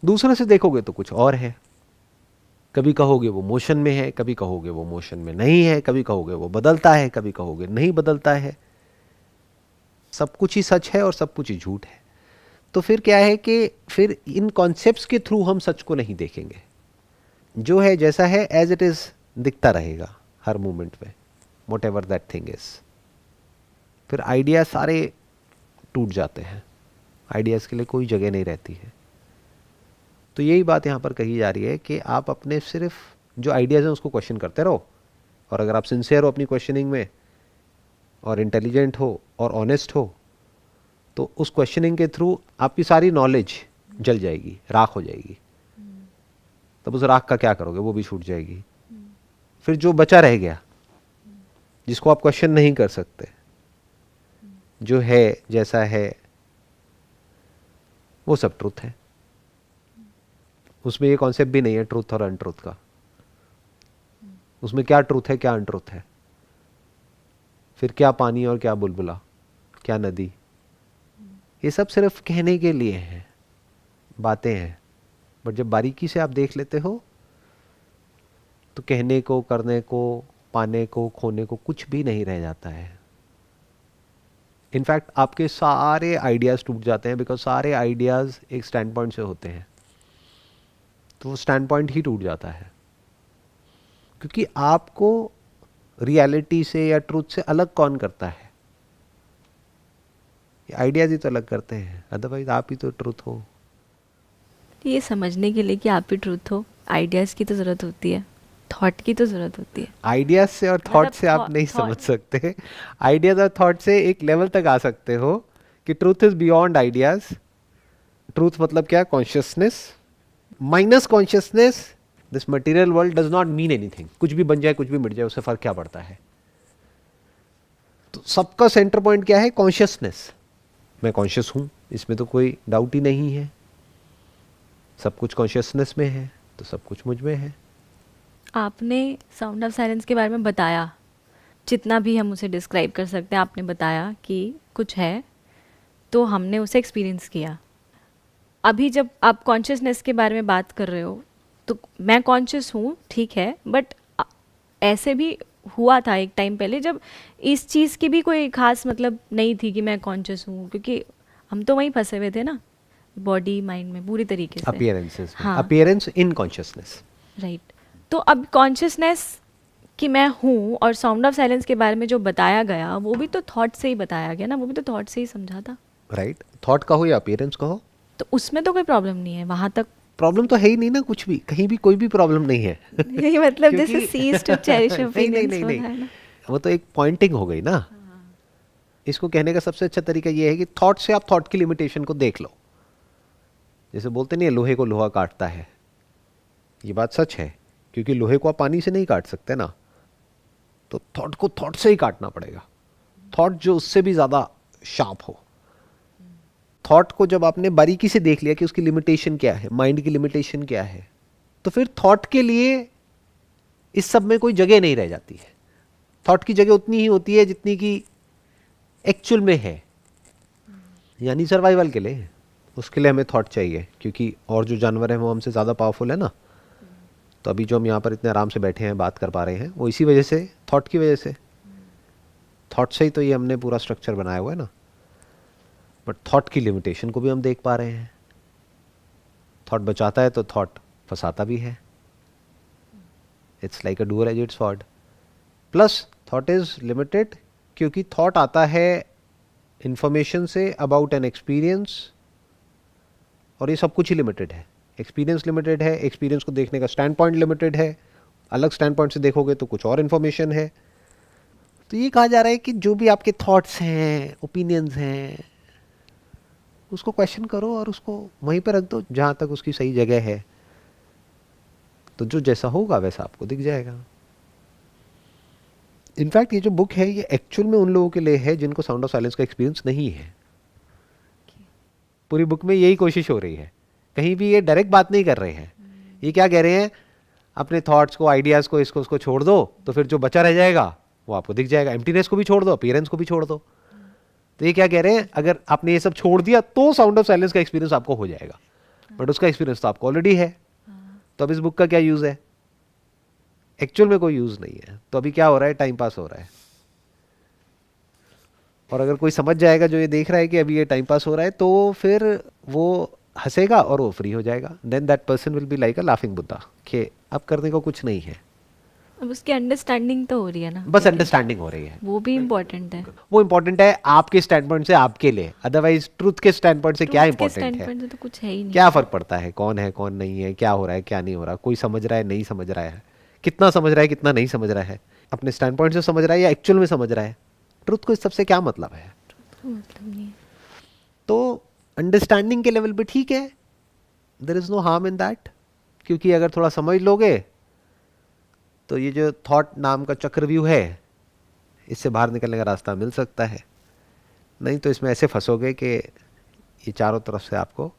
दूसरे से देखोगे तो कुछ और है। कभी कहोगे वो मोशन में है, कभी कहोगे वो मोशन में नहीं है, कभी कहोगे वो बदलता है, कभी कहोगे नहीं बदलता है। सब कुछ ही सच है और सब कुछ ही झूठ है। तो फिर क्या है कि फिर इन कॉन्सेप्ट्स के थ्रू हम सच को नहीं देखेंगे। जो है जैसा है एज इट इज दिखता रहेगा हर मोमेंट में, what ever that thing is. फिर आइडिया सारे टूट जाते हैं, आइडियाज के लिए कोई जगह नहीं रहती है। तो यही बात यहाँ पर कही जा रही है कि आप अपने सिर्फ जो आइडियाज़ हैं उसको क्वेश्चन करते रहो, और अगर आप सिंसियर हो अपनी क्वेश्चनिंग में और इंटेलिजेंट हो और ऑनेस्ट हो, तो उस क्वेश्चनिंग के थ्रू आपकी सारी नॉलेज जल जाएगी, राख हो जाएगी। तब उस राख का क्या करोगे, वो भी छूट जाएगी। फिर जो बचा रह गया, जिसको आप क्वेश्चन नहीं कर सकते, जो है जैसा है वो सब ट्रूथ है। उसमें ये कॉन्सेप्ट भी नहीं है ट्रूथ और अनट्रूथ का। उसमें क्या ट्रूथ है, क्या अनट्रूथ है, फिर क्या पानी और क्या बुलबुला, क्या नदी, ये सब सिर्फ कहने के लिए हैं, बातें हैं। बट जब बारीकी से आप देख लेते हो तो कहने को, करने को, पाने को, खोने को कुछ भी नहीं रह जाता है। इनफैक्ट आपके सारे आइडियाज़ टूट जाते हैं, बिकॉज सारे आइडियाज़ एक स्टैंड पॉइंट से होते हैं, तो वो स्टैंड पॉइंट ही टूट जाता है, क्योंकि आपको रियलिटी से या ट्रूथ से अलग कौन करता है? आइडियाज़ ही तो अलग करते हैं, अदरवाइज आप ही तो ट्रूथ हो। ये समझने के लिए कि आप भी ट्रूथ हो, आइडियाज़ की तो ज़रूरत होती है, थॉट की तो ज़रूरत होती है। आइडियाज से और थॉट मतलब से आप नहीं thought- समझ सकते। आइडियाज और थॉट से एक लेवल तक आ सकते हो कि truth is beyond ideas. Truth मतलब क्या? Consciousness. Minus consciousness this material world does not mean anything. कुछ भी बन जाए, कुछ भी मिट जाए, उससे फर्क क्या पड़ता है? तो सबका सेंटर पॉइंट क्या है? कॉन्शियसनेस। मैं कॉन्शियस हूं, इसमें तो कोई डाउट ही नहीं है। सब कुछ कॉन्शियसनेस में है, तो सब कुछ मुझ में है। आपने साउंड ऑफ साइलेंस के बारे में बताया, जितना भी हम उसे डिस्क्राइब कर सकते हैं, आपने बताया कि कुछ है, तो हमने उसे एक्सपीरियंस किया। अभी जब आप कॉन्शियसनेस के बारे में बात कर रहे हो, तो मैं कॉन्शियस हूँ, ठीक है, बट ऐसे भी हुआ था एक टाइम पहले जब इस चीज़ की भी कोई खास मतलब नहीं थी कि मैं कॉन्शियस हूँ, क्योंकि हम तो वहीं फंसे हुए थे ना, बॉडी माइंड में पूरी तरीके से। अपीयरेंसेस में, हाँ, अपीयरेंस इन कॉन्शियसनेस। राइट। तो अब कॉन्शियसनेस कि मैं हूँ और साउंड ऑफ साइलेंस के बारे में जो बताया गया, वो भी तो थॉट से ही बताया गया ना, वो भी तो थॉट से ही समझा था। राइट, थॉट कहो या अपीयरेंस कहो, तो उसमें तो कोई प्रॉब्लम नहीं है, वहाँ तक। प्रॉब्लम तो है ही नहीं ना, कुछ भी, कहीं भी कोई भी प्रॉब्लम नहीं है। यही मतलब जैसे क्योंकि सीज टू चेरिश नहीं नहीं ओपिनियंस नहीं वाला नहीं, है ना। वो तो एक पॉइंटिंग हो गई ना। इसको कहने का सबसे अच्छा तरीका ये है कि थॉट से आप थॉट की लिमिटेशन को देख लो। जैसे बोलते नहीं है, लोहे को लोहा काटता है, ये बात सच है, क्योंकि लोहे को आप पानी से नहीं काट सकते ना, तो थॉट को थॉट से ही काटना पड़ेगा। थॉट जो उससे भी ज्यादा शार्प हो। थॉट को जब आपने बारीकी से देख लिया कि उसकी लिमिटेशन क्या है, माइंड की लिमिटेशन क्या है, तो फिर थॉट के लिए इस सब में कोई जगह नहीं रह जाती है। थॉट की जगह उतनी ही होती है जितनी की एक्चुअल में है, यानी सर्वाइवल के लिए। उसके लिए हमें थॉट चाहिए, क्योंकि और जो जानवर हैं वो हमसे ज़्यादा पावरफुल है ना। तो अभी जो हम यहाँ पर इतने आराम से बैठे हैं, बात कर पा रहे हैं, वो इसी वजह से, थॉट की वजह से। थॉट से ही तो ये हमने पूरा स्ट्रक्चर बनाया हुआ है ना। बट थॉट की लिमिटेशन को भी हम देख पा रहे हैं। थॉट बचाता है तो थॉट फंसाता भी है। It's like a dual edged sword. Plus thought is limited, क्योंकि थॉट आता है information say about an experience, और ये सब कुछ ही लिमिटेड है। एक्सपीरियंस लिमिटेड है, एक्सपीरियंस को देखने का स्टैंड पॉइंट लिमिटेड है, अलग स्टैंड पॉइंट से देखोगे तो कुछ और इन्फॉर्मेशन है। तो ये कहा जा रहा है कि जो भी आपके थॉट्स हैं, ओपिनियंस हैं, उसको क्वेश्चन करो और उसको वहीं पर रख दो जहाँ तक उसकी सही जगह है। तो जो जैसा होगा वैसा आपको दिख जाएगा। इनफैक्ट ये जो बुक है, ये एक्चुअल में उन लोगों के लिए है जिनको साउंड ऑफ साइलेंस का एक्सपीरियंस नहीं है। पूरी बुक में यही कोशिश हो रही है। कहीं भी ये डायरेक्ट बात नहीं कर रहे हैं। ये क्या कह रहे हैं? अपने थॉट्स को, आइडियाज़ को, इसको उसको छोड़ दो, तो फिर जो बचा रह जाएगा वो आपको दिख जाएगा। एम्प्टीनेस को भी छोड़ दो, अपीयरेंस को भी छोड़ दो। तो ये क्या कह रहे हैं? अगर आपने ये सब छोड़ दिया तो साउंड ऑफ साइलेंस का एक्सपीरियंस आपको हो जाएगा, बट उसका एक्सपीरियंस तो आपको ऑलरेडी है। तो अब इस बुक का क्या यूज़ है? एक्चुअल में कोई यूज़ नहीं है। तो अभी क्या हो रहा है? टाइम पास हो रहा है। और अगर कोई समझ जाएगा, जो ये देख रहा है कि अभी ये टाइम पास हो रहा है, तो फिर वो हंसेगा और वो फ्री हो जाएगा। Then that person will be like a laughing Buddha, कि अब करने को कुछ नहीं है। अब उसकी अंडरस्टैंडिंग तो हो रही है ना, बस अंडरस्टैंडिंग हो रही है। वो भी इम्पोर्टेंट है। वो इंपॉर्टेंट है आपके स्टैंड पॉइंट से, आपके लिए। अदरवाइज ट्रुथ के स्टैंड पॉइंट से क्या ट्रूथ के इंपॉर्टेंट स्टैंड है? पॉइंट से तो कुछ है ही नहीं। क्या फर्क पड़ता है कौन नहीं है, क्या हो रहा है क्या नहीं हो रहा, कोई समझ रहा है नहीं समझ रहा है, कितना समझ रहा है कितना नहीं समझ रहा है, अपने स्टैंड पॉइंट से समझ रहा है या एक्चुअल में समझ रहा है? ट्रुथ को इस सबसे क्या मतलब है? मतलब नहीं है। तो अंडरस्टैंडिंग के लेवल पे ठीक है, there is no harm in that. क्योंकि अगर थोड़ा समझ लोगे तो ये जो थॉट नाम का चक्रव्यूह है, इससे बाहर निकलने का रास्ता मिल सकता है। नहीं तो इसमें ऐसे फंसोगे कि ये चारों तरफ से आपको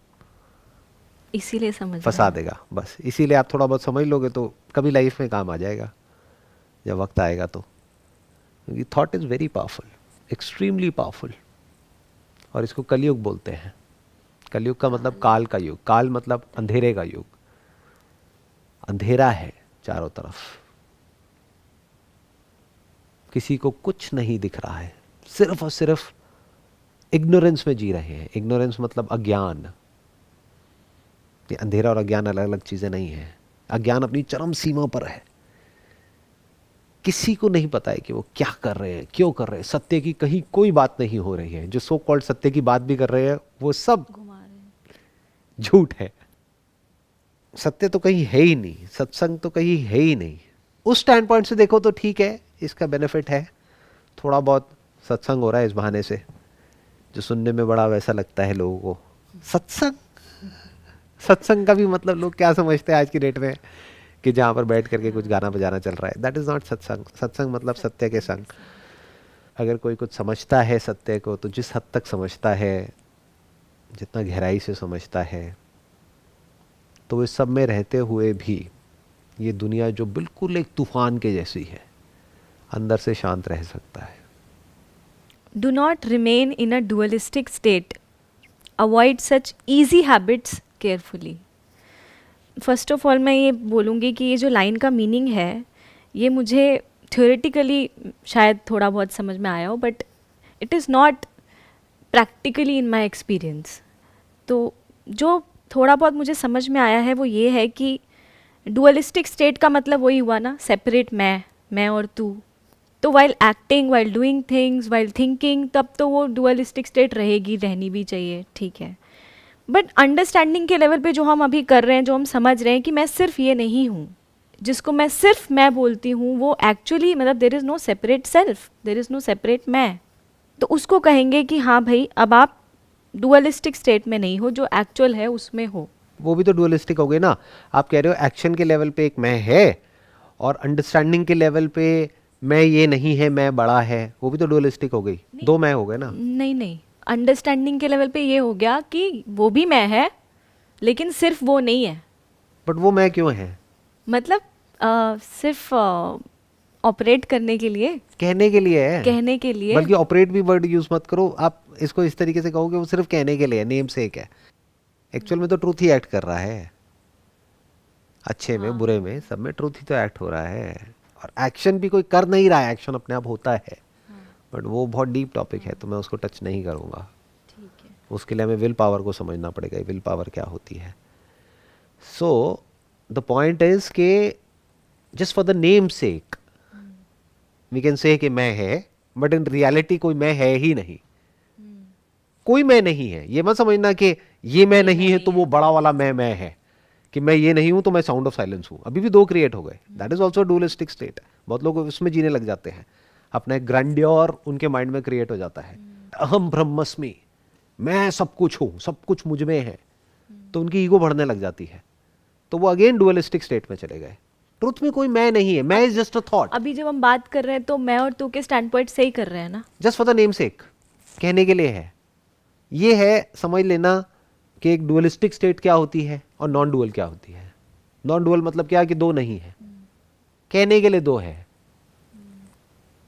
इसीलिए समझ फंसा रहे हैं। देगा। बस इसीलिए आप थोड़ा बहुत समझ लोगे तो कभी लाइफ में काम आ जाएगा, जब वक्त आएगा तो। क्योंकि thought is very powerful, extremely powerful. और इसको कलयुग बोलते हैं। कलयुग का मतलब काल का युग। काल मतलब अंधेरे का युग। अंधेरा है चारों तरफ। किसी को कुछ नहीं दिख रहा है, सिर्फ और सिर्फ इग्नोरेंस में जी रहे हैं। इग्नोरेंस मतलब अज्ञान। ये अंधेरा और अज्ञान अलग अलग चीजें नहीं है। अज्ञान अपनी चरम सीमा पर है, किसी को नहीं पता है कि वो क्या कर रहे हैं, क्यों कर रहे हैं। सत्य की कहीं कोई बात नहीं हो रही है। जो सो कॉल्ड सत्य की बात भी कर रहे हैं वो सब झूठ है। सत्य तो कहीं है ही नहीं, सत्संग तो कहीं है ही नहीं। उस स्टैंड पॉइंट से देखो तो ठीक है, इसका बेनिफिट है, थोड़ा बहुत सत्संग हो रहा है इस बहाने से, जो सुनने में बड़ा वैसा लगता है लोगों को। सत्संग, सत्संग का भी मतलब लोग क्या समझते हैं आज की डेट में कि जहाँ पर बैठ करके कुछ गाना बजाना चल रहा है। दैट इज़ नॉट सत्संग। सत्संग मतलब सत्य के संग। अगर कोई कुछ समझता है सत्य को, तो जिस हद तक समझता है, जितना गहराई से समझता है, तो इस सब में रहते हुए भी ये दुनिया जो बिल्कुल एक तूफान के जैसी है, अंदर से शांत रह सकता है। Do not remain in a dualistic state. Avoid such easy habits carefully. First of all मैं ये बोलूँगी कि ये जो लाइन का मीनिंग है, ये मुझे थ्योरेटिकली शायद थोड़ा बहुत समझ में आया हो, but it is not practically in my experience. तो जो थोड़ा बहुत मुझे समझ में आया है वो ये है कि डुअलिस्टिक स्टेट का मतलब वही हुआ ना, सेपरेट मैं और तू। तो while acting, while doing things, while thinking, तब तो वो डुअलिस्टिक स्टेट रहेगी, रहनी भी चाहिए, ठीक है। बट अंडरस्टैंडिंग के लेवल पे जो हम अभी कर रहे हैं, जो हम समझ रहे हैं कि मैं सिर्फ ये नहीं हूँ, जिसको मैं सिर्फ मैं बोलती हूँ, वो एक्चुअली मतलब there is no separate self, there is no separate मैं। तो उसको कहेंगे कि हाँ भाई, अब आप डुअलिस्टिक स्टेट में नहीं हो, जो एक्चुअल है उसमें हो। वो भी तो डुअलिस्टिक हो गई ना। आप कह रहे हो एक्शन के लेवल पे एक मैं है, और अंडरस्टैंडिंग के लेवल पे मैं ये नहीं है, मैं बड़ा है, वो भी तो डुअलिस्टिक हो गई। दो मैं हो गए ना। नहीं, अंडरस्टैंडिंग के लेवल पे ये हो गया कि वो भी मैं है, लेकिन सिर्फ वो नहीं है। बट वो मैं क्यों है? मतलब सिर्फ ऑपरेट करने के लिए, कहने के लिए है। कहने के लिए। बल्कि ऑपरेट भी वर्ड यूज मत करो, आप इसको इस तरीके से कहोगे वो सिर्फ कहने के लिए, नेम सेक है। एक्चुअल में तो ट्रूथ ही एक्ट कर रहा है। अच्छे में बुरे में सब में ट्रूथ ही तो एक्ट हो रहा है। और एक्शन भी कोई कर नहीं रहा है, एक्शन अपने आप होता है। बट वो बहुत डीप टॉपिक है, तो मैं उसको टच नहीं करूँगा। ठीक है। उसके लिए हमें विल पावर को समझना पड़ेगा, विल पावर क्या होती है। सो द पॉइंट इज के just for the name sake we can say कि मैं है, बट इन रियलिटी कोई मैं है ही नहीं। कोई मैं नहीं है। ये मत समझना कि ये मैं नहीं है तो वो बड़ा वाला मैं है, कि मैं ये नहीं हूं तो मैं साउंड ऑफ साइलेंस हूं। अभी भी दो क्रिएट हो गए। That is also dualistic state. बहुत लोग उसमें जीने लग जाते हैं, अपना एक ग्रैंडियर उनके माइंड में क्रिएट हो जाता है। अहम ब्रह्मस्मि, मैं सब कुछ हूं, सब कुछ मुझ में है, तो उनकी ईगो बढ़ने लग जाती है, तो वो अगेन डुअलिस्टिक स्टेट में चले गए। ट्रुथ में कोई मैं नहीं है, मैं इज जस्ट अ थॉट। अभी जब हम बात कर रहे हैं तो मैं और तू के स्टैंड पॉइंट से ही कर रहे हैं ना, जस्ट फॉर द नेम सेक, कहने के लिए है। ये है, समझ लेना कि एक डुअलिस्टिक स्टेट क्या होती है और नॉन डुअल क्या होती है। नॉन डुअल मतलब क्या, कि दो नहीं है, कहने के लिए दो है।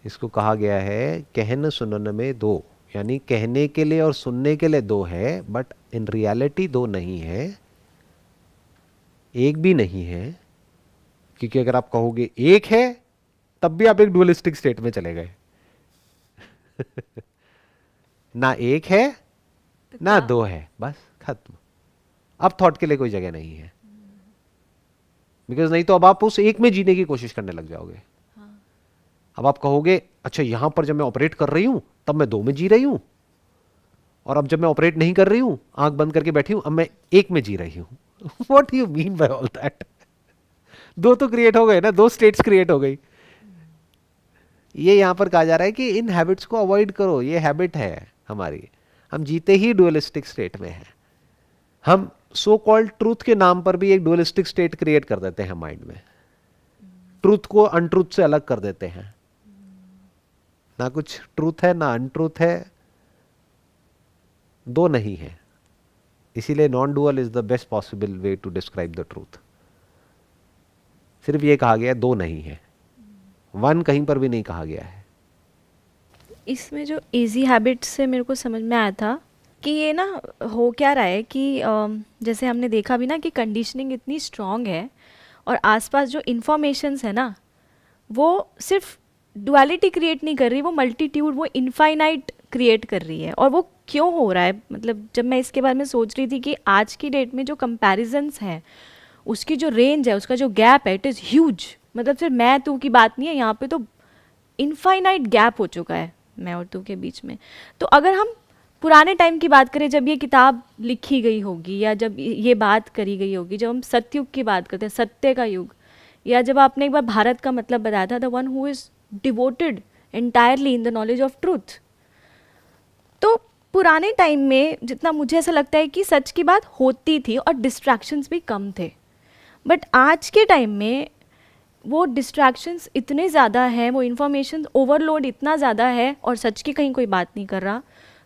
इसको कहा गया है कहन सुनन में दो, यानी कहने के लिए और सुनने के लिए दो है, बट इन रियलिटी दो नहीं है, एक भी नहीं है। क्योंकि अगर आप कहोगे एक है, तब भी आप एक डुअलिस्टिक स्टेट में चले गए। ना एक है तो ना क्या? दो है, बस खत्म। अब थॉट के लिए कोई जगह नहीं है, बिकॉज नहीं तो अब आप उस एक में जीने की कोशिश करने लग जाओगे। अब आप कहोगे अच्छा, यहां पर जब मैं ऑपरेट कर रही हूं तब मैं दो में जी रही हूं, और अब जब मैं ऑपरेट नहीं कर रही हूं, आंख बंद करके बैठी हूं, अब मैं एक में जी रही हूं। What you mean by all that? दो तो क्रिएट हो गए ना, दो स्टेट्स क्रिएट हो गई। ये यहां पर कहा जा रहा है कि इन हैबिट्स को अवॉइड करो। ये हैबिट है हमारी, हम जीते ही डुअलिस्टिक स्टेट में हैं। हम सो कॉल्ड ट्रूथ के नाम पर भी एक डुअलिस्टिक स्टेट क्रिएट कर देते हैं माइंड में। ट्रूथ को अनट्रूथ से अलग कर देते हैं। ना कुछ ट्रूथ है ना अनट्रूथ है, दो नहीं है। इसीलिए non dual is the best possible way to describe the truth. सिर्फ ये कहा गया है दो नहीं है, वन कहीं पर भी नहीं कहा गया है। इसमें जो इजी हैबिट से मेरे को समझ में आया था कि ये ना हो क्या रहा है कि जैसे हमने देखा भी ना कि कंडीशनिंग इतनी स्ट्रॉन्ग है, और आसपास जो इन्फॉर्मेशंस है ना, वो सिर्फ डुअलिटी क्रिएट नहीं कर रही, वो मल्टीट्यूड, वो इनफाइनाइट क्रिएट कर रही है। और वो क्यों हो रहा है, मतलब जब मैं इसके बारे में सोच रही थी कि आज की डेट में जो कंपैरिजंस हैं, उसकी जो रेंज है, उसका जो गैप है, इट इज़ ह्यूज। मतलब सिर्फ मैं तू की बात नहीं है यहाँ पे, तो इनफाइनाइट गैप हो चुका है मैं और तू के बीच में। तो अगर हम पुराने टाइम की बात करें, जब ये किताब लिखी गई होगी या जब ये बात करी गई होगी, जब हम सतयुग की बात करते हैं, सत्य का युग, या जब आपने एक बार भारत का मतलब बताया था, the one who is devoted entirely in the knowledge of truth, तो पुराने टाइम में जितना मुझे ऐसा लगता है कि सच की बात होती थी और डिस्ट्रैक्शंस भी कम थे। बट आज के टाइम में वो डिस्ट्रैक्शंस इतने ज़्यादा हैं, वो इन्फॉर्मेशन ओवरलोड इतना ज़्यादा है, और सच की कहीं कोई बात नहीं कर रहा।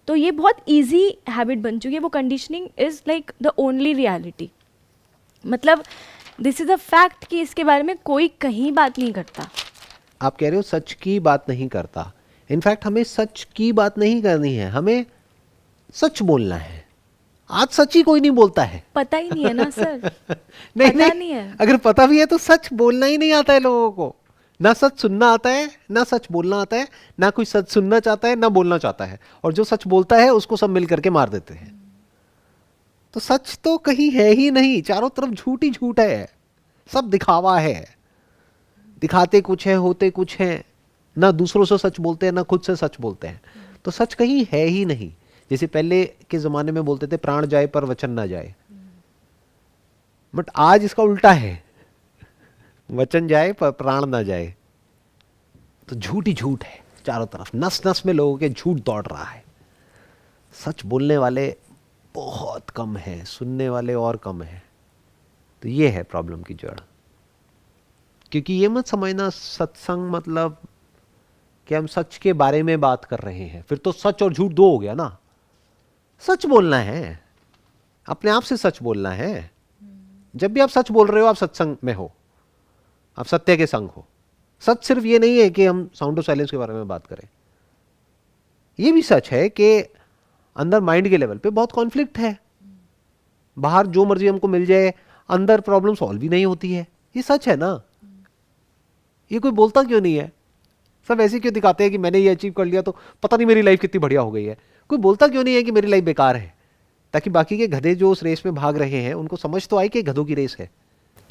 तो ये बहुत इजी हैबिट बन चुकी है, वो conditioning is like the only reality. मतलब दिस इज़ अ फैक्ट कि इसके बारे में कोई कहीं बात नहीं करता। आप कह रहे हो सच की बात नहीं करता, इनफैक्ट हमें सच की बात नहीं करनी है, हमें सच बोलना है। आज सच ही कोई नहीं बोलता है। पता ही नहीं है ना सर। नहीं पता नहीं नहीं है। अगर पता भी है तो सच बोलना ही नहीं आता है लोगों को। ना सच सुनना आता है, ना सच बोलना आता है, ना कोई सच सुनना चाहता है, ना बोलना चाहता है। और जो सच बोलता है उसको सब मिल करके मार देते हैं। तो सच तो कहीं है ही नहीं, चारों तरफ झूठ ही झूठ है, सब दिखावा है। दिखाते कुछ है, होते कुछ है। ना दूसरों से सच बोलते हैं, ना खुद से सच बोलते हैं। तो सच कहीं है ही नहीं। जैसे पहले के जमाने में बोलते थे प्राण जाए पर वचन ना जाए, बट आज इसका उल्टा है, वचन जाए पर प्राण ना जाए। तो झूठ ही झूठ है चारों तरफ, नस नस में लोगों के झूठ दौड़ रहा है। सच बोलने वाले बहुत कम हैं, सुनने वाले और कम हैं। तो ये है प्रॉब्लम की जड़। क्योंकि ये मत समझना सत्संग मतलब कि हम सच के बारे में बात कर रहे हैं, फिर तो सच और झूठ दो हो गया ना। सच बोलना है, अपने आप से सच बोलना है। जब भी आप सच बोल रहे हो, आप सत्संग में हो, आप सत्य के संग हो। सच सिर्फ ये नहीं है कि हम साउंड ऑफ साइलेंस के बारे में बात करें। ये भी सच है कि अंदर माइंड के लेवल पे बहुत कॉन्फ्लिक्ट है। बाहर जो मर्जी हमको मिल जाए, अंदर प्रॉब्लम सॉल्व भी नहीं होती है। ये सच है ना। ये कोई बोलता क्यों नहीं है? सब ऐसे क्यों दिखाते हैं कि मैंने ये अचीव कर लिया तो पता नहीं मेरी लाइफ कितनी बढ़िया हो गई है। कोई बोलता क्यों नहीं है कि मेरी लाइफ बेकार है, ताकि बाकी के गधे जो उस रेस में भाग रहे हैं उनको समझ तो आए कि गधों की रेस है।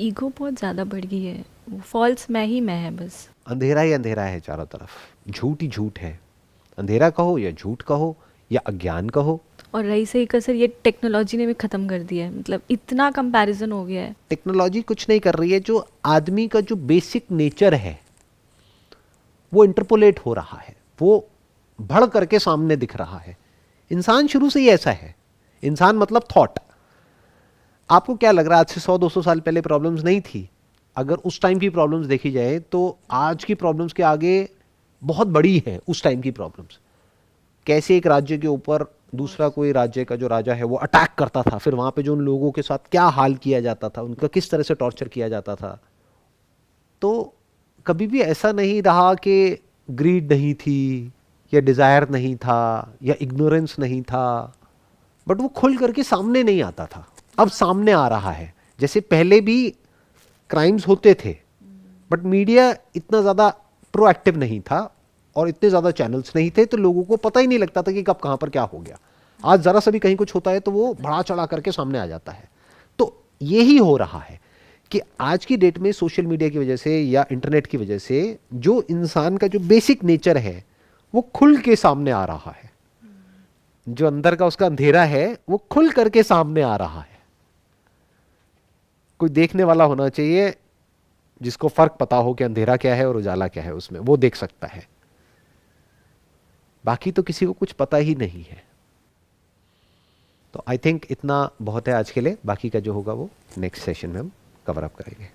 ईगो बहुत ज़्यादा बढ़ गई है, वो फॉल्स मैं ही मैं है बस। अंधेरा ही अंधेरा है चारों तरफ, झूठ ही झूठ है। अंधेरा कहो या झूठ कहो या अज्ञान कहो। और रही सही कसर ये टेक्नोलॉजी ने भी ख़त्म कर दिया है। मतलब इतना कंपैरिजन हो गया है। टेक्नोलॉजी कुछ नहीं कर रही है, जो आदमी का जो बेसिक नेचर है वो इंटरपोलेट हो रहा है, वो बढ़ करके सामने दिख रहा है। इंसान शुरू से ही ऐसा है। इंसान मतलब थॉट। आपको क्या लग रहा है आज से 100-200 साल पहले प्रॉब्लम्स नहीं थी? अगर उस टाइम की प्रॉब्लम्स देखी जाए तो आज की प्रॉब्लम्स के आगे बहुत बड़ी है उस टाइम की प्रॉब्लम्स। कैसे एक राज्य के ऊपर दूसरा कोई राज्य का जो राजा है वो अटैक करता था, फिर वहां पे जो उन लोगों के साथ क्या हाल किया जाता था, उनका किस तरह से टॉर्चर किया जाता था। तो कभी भी ऐसा नहीं रहा कि ग्रीड नहीं थी या डिजायर नहीं था या इग्नोरेंस नहीं था, बट वो खुल करके सामने नहीं आता था। अब सामने आ रहा है। जैसे पहले भी क्राइम्स होते थे, बट मीडिया इतना ज़्यादा प्रोएक्टिव नहीं था और इतने ज़्यादा चैनल्स नहीं थे, तो लोगों को पता ही नहीं लगता था कि कब कहाँ पर क्या हो गया। आज ज़रा सा भी कहीं कुछ होता है तो वो बढ़ा चढ़ा करके सामने आ जाता है। तो यही हो रहा है कि आज की डेट में सोशल मीडिया की वजह से या इंटरनेट की वजह से जो इंसान का जो बेसिक नेचर है वो खुल के सामने आ रहा है। जो अंदर का उसका अंधेरा है वो खुल करके सामने आ रहा है। कोई देखने वाला होना चाहिए जिसको फर्क पता हो कि अंधेरा क्या है और उजाला क्या है, उसमें वो देख सकता है। बाकी तो किसी को कुछ पता ही नहीं है। तो आई थिंक इतना बहुत है आज के लिए। बाकी का जो होगा वो नेक्स्ट सेशन में हम कवर अप करेंगे।